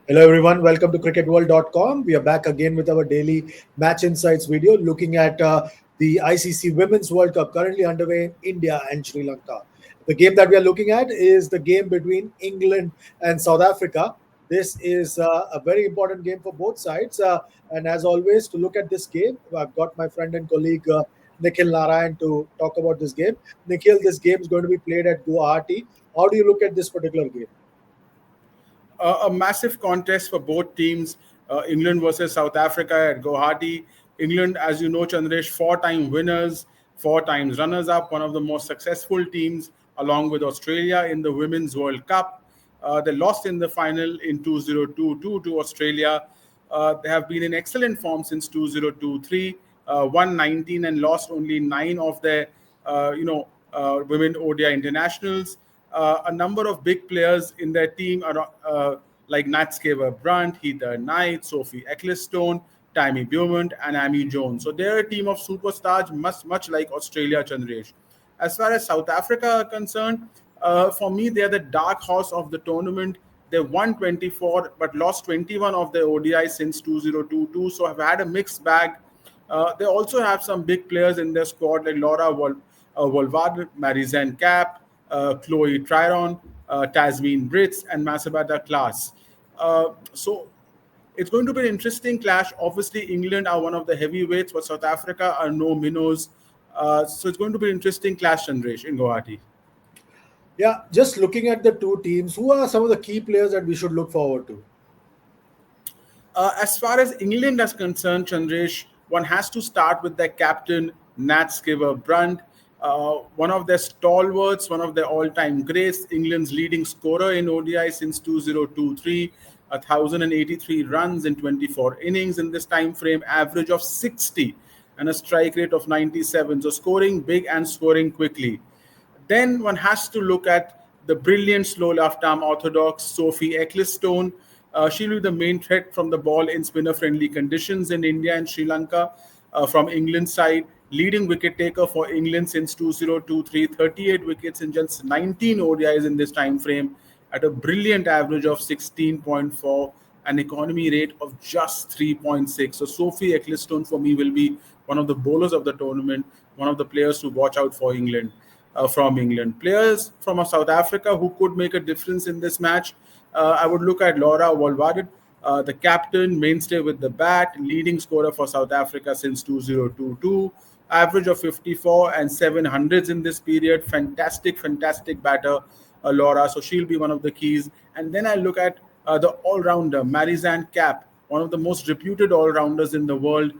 Hello everyone, welcome to cricketworld.com. We are back again with our daily match insights video looking at the ICC Women's World Cup currently underway in India and Sri Lanka. The game that we are looking at is the game between England and South Africa. This is a very important game for both sides. And as always, to look at this game, I've got my friend and colleague Nikhil Narayan to talk about this game. Nikhil, this game is going to be played at Guwahati. How do you look at this particular game? A massive contest for both teams. England versus South Africa at Guwahati. England, as you know, Chandresh, four-time winners, four times runners-up, one of the most successful teams, along with Australia in the Women's World Cup. They lost in the final in 2022 to Australia. They have been in excellent form since 2023, won 19 and lost only 9 of their, women ODI internationals. A number of big players in their team are like Nat Scaver-Brunt, Heather Knight, Sophie Ecclestone, Tammy Beaumont, and Amy Jones. So they're a team of superstars, much like Australia, Chandresh. As far as South Africa are concerned, for me, they're the dark horse of the tournament. They won 24 but lost 21 of their ODI since 2022, so have had a mixed bag. They also have some big players in their squad like Laura Wolvard, Marizanne Kapp, Chloe Tryon, Tasmin Brits, and Masabata Class. So it's going to be an interesting clash. Obviously, England are one of the heavyweights, but South Africa are no minnows. So it's going to be an interesting clash, Chandresh, in Guwahati. Yeah, just looking at the two teams, who are some of the key players that we should look forward to? As far as England is concerned, Chandresh, one has to start with their captain, Nat Scaver-Brunt, one of their stalwarts, one of their all-time greats, England's leading scorer in ODI since 2023, 1,083 runs in 24 innings in this time frame, average of 60 and a strike rate of 97. So scoring big and scoring quickly. Then one has to look at the brilliant slow left-arm orthodox Sophie Ecclestone. She'll be the main threat from the ball in spinner-friendly conditions in India and Sri Lanka. From England's side, leading wicket taker for England since 2023, 38 wickets in just 19 ODIs in this time frame at a brilliant average of 16.4, an economy rate of just 3.6. So Sophie Ecclestone for me will be one of the bowlers of the tournament, one of the players to watch out for England. From England. Players from South Africa who could make a difference in this match, I would look at Laura Wolvard, the captain, mainstay with the bat, leading scorer for South Africa since 2022, average of 54 and 700s in this period. Fantastic batter, Laura. So she'll be one of the keys. And then I look at the all-rounder, Marizanne Kapp, one of the most reputed all-rounders in the world.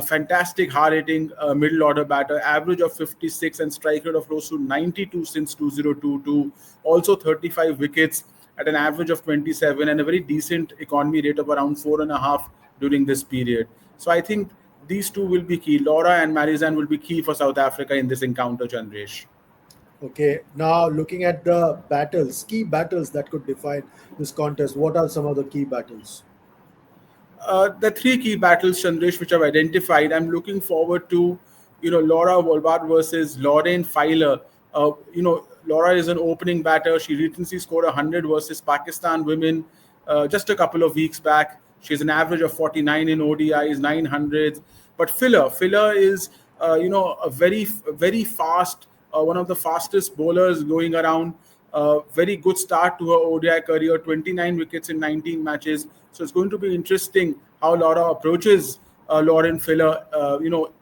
Fantastic hard-hitting middle order batter, average of 56 and strike rate of close to 92 since 2022. Also 35 wickets at an average of 27 and a very decent economy rate of around 4.5 during this period. So I think these two will be key. Laura and Marizanne will be key for South Africa in this encounter, Chandresh. Okay, now looking at the battles, key battles that could define this contest, what are some of the key battles? The three key battles, Chandresh, which I've identified, I'm looking forward to, Laura Wolvard versus Lauren Filer. Laura is an opening batter. She recently scored 100 versus Pakistan women just a couple of weeks back. She has an average of 49 in ODIs, 900s. But Filler is, a very fast, one of the fastest bowlers going around. Very good start to her ODI career, 29 wickets in 19 matches. So it's going to be interesting how Laura approaches Lauren Filler,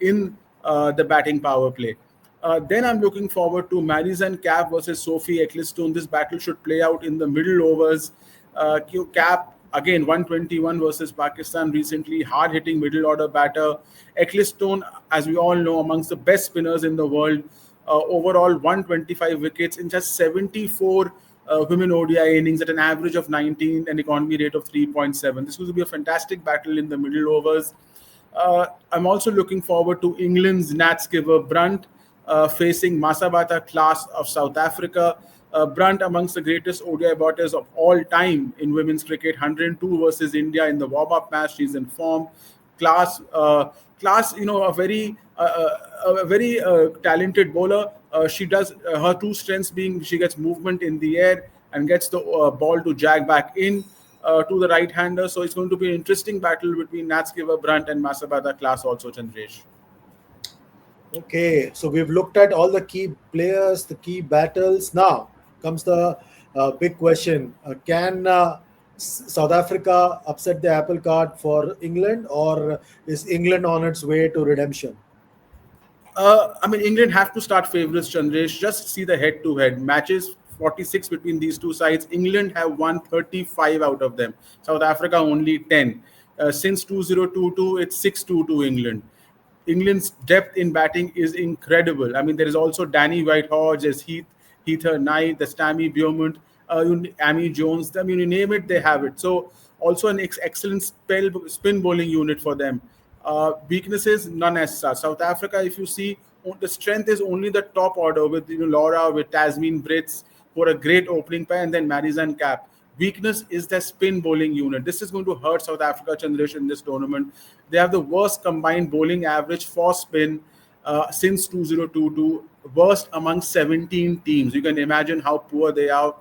in the batting power play. Then I'm looking forward to Marizanne Kapp versus Sophie Ecclestone. This battle should play out in the middle overs. Kapp, again, 121 versus Pakistan recently, hard-hitting middle order batter. Ecclestone, as we all know, amongst the best spinners in the world. Overall 125 wickets in just 74 women ODI innings at an average of 19 and economy rate of 3.7. This will be a fantastic battle in the middle overs. I'm also looking forward to England's Nat Scaver-Brunt facing Masabata Class of South Africa. Brunt, amongst the greatest ODI batters of all time in women's cricket, 102 versus India in the warm-up match. She's in form. Class, a very talented bowler. She does her two strengths being she gets movement in the air and gets the ball to jag back in. to the right-hander. So it's going to be an interesting battle between Natskiver Brunt and Masabada Class also, Chandresh. Okay, so we've looked at all the key players, the key battles. Now comes the big question: Can South Africa upset the apple cart for England, or is England on its way to redemption? I mean, England have to start favourites, Chandresh. Just see the head-to-head matches. 46 between these two sides. England have won 35 out of them. South Africa only 10. Since 2022, it's 6-2 to England. England's depth in batting is incredible. I mean, there is also Danny Whitehorse, there's Heather Knight, there's Tammy Beaumont, Amy Jones. I mean, you name it, they have it. So also an excellent spin bowling unit for them. Weaknesses, none as such. South Africa, if you see, the strength is only the top order with Laura, with Tasmin Brits for a great opening pair, and then Marizan Cap. Weakness is their spin bowling unit. This is going to hurt South Africa, Chandresh, in this tournament. They have the worst combined bowling average for spin since 2022, worst among 17 teams. You can imagine how poor they are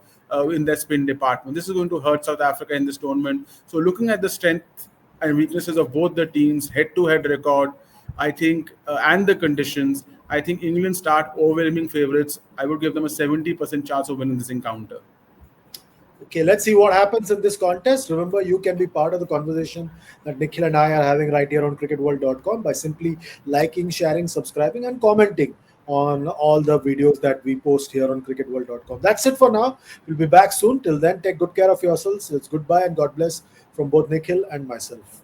in their spin department. This is going to hurt South Africa in this tournament. So looking at the strength and weaknesses of both the teams, head-to-head record, I think, and the conditions, I think England start overwhelming favourites. I would give them a 70% chance of winning this encounter. Okay, let's see what happens in this contest. Remember, you can be part of the conversation that Nikhil and I are having right here on cricketworld.com by simply liking, sharing, subscribing, and commenting on all the videos that we post here on cricketworld.com. That's it for now. We'll be back soon. Till then, take good care of yourselves. It's goodbye and God bless from both Nikhil and myself.